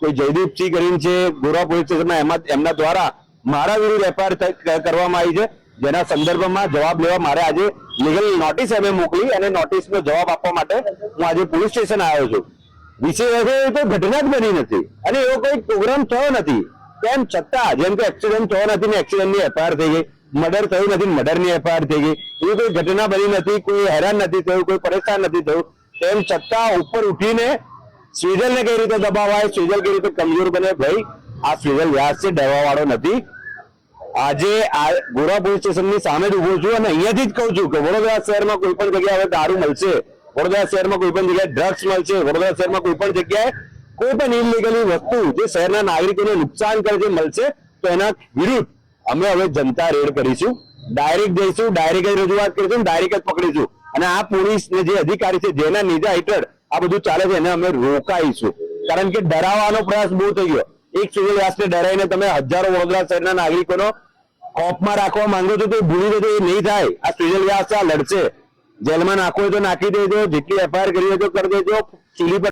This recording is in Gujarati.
કોઈ જયદીપસિંહ કરીને છે ગોરા પોલીસ સ્ટેશનમાં, એમના દ્વારા મારા વિરુદ્ધ એફઆઈઆર કરવામાં આવી છે, જેના સંદર્ભમાં જવાબ લેવા મારે આજે લીગલ નોટિસ અમે મોકલી અને નોટિસનો જવાબ આપવા માટે હું આજે પોલીસ સ્ટેશન આવ્યો છું. વિષય એ કોઈ ઘટના જ બની નથી અને એવો કોઈ પ્રોગ્રામ થયો નથી, તેમ છતાં જેમ કે એક્સિડન્ટ થયો નથી ને એક્સિડન્ટની એફઆઈઆર થઈ ગઈ, મર્ડર થયું નથી મર્ડરની એફઆઈઆર થઈ ગઈ, એવી કોઈ ઘટના બની નથી, કોઈ હેરાન નથી થયું, કોઈ પરેશાન નથી થયું, તેમ છતાં ઉપર ઉઠીને સ્વિજલને કઈ રીતે દબાવાય, સ્વિજલ કઈ રીતે કમજોર બને. ભાઈ આ સ્વિજલ વ્યાસ છે, ડરવા વાળો નથી. આજે આ ગોરા પોલીસ સ્ટેશનની સામે જ ઉભો છું અને અહીંયાથી જ કહું છું કે વડોદરા શહેરમાં કોઈ પણ જગ્યાએ હવે દારૂ મળશે, વડોદરા શહેરમાં કોઈ પણ જગ્યાએ ડ્રગ્સ મળશે, વડોદરા શહેરમાં કોઈ પણ જગ્યાએ કોઈ પણ ઇલીગલી વસ્તુ જે શહેરના નાગરિકોને નુકસાન કરે છે મળશે, તો એના વિરુદ્ધ અમે હવે જનતા રેડ કરીશું, ડાયરેક્ટ જઈશું, ડાયરેક્ટ જ રજૂઆત કરીશું, ડાયરેક્ટ જ પકડીશું અને આ પોલીસને જે અધિકારી છે જેના નીચા હેઠળ આ બધું ચાલે છે એને અમે રોકાઈશું. કારણ કે ડરાવવાનો પ્રયાસ બહુ થઈ ગયો. એક સ્વિજલ વ્યાસને ડરાઈને તમે હજારો વડોદરા શહેરના નાગરિકોનો ખોફમાં રાખવા માંગો છો તો ભૂલી જજો, એ નહીં થાય. આ સ્વિજલ વ્યાસ આ લડશે, જેલમાં નાખવો હોય તો નાખી દેજો, જેટલી એફઆઈઆર કરી હોય તો કરી દેજો, ચૂલી પર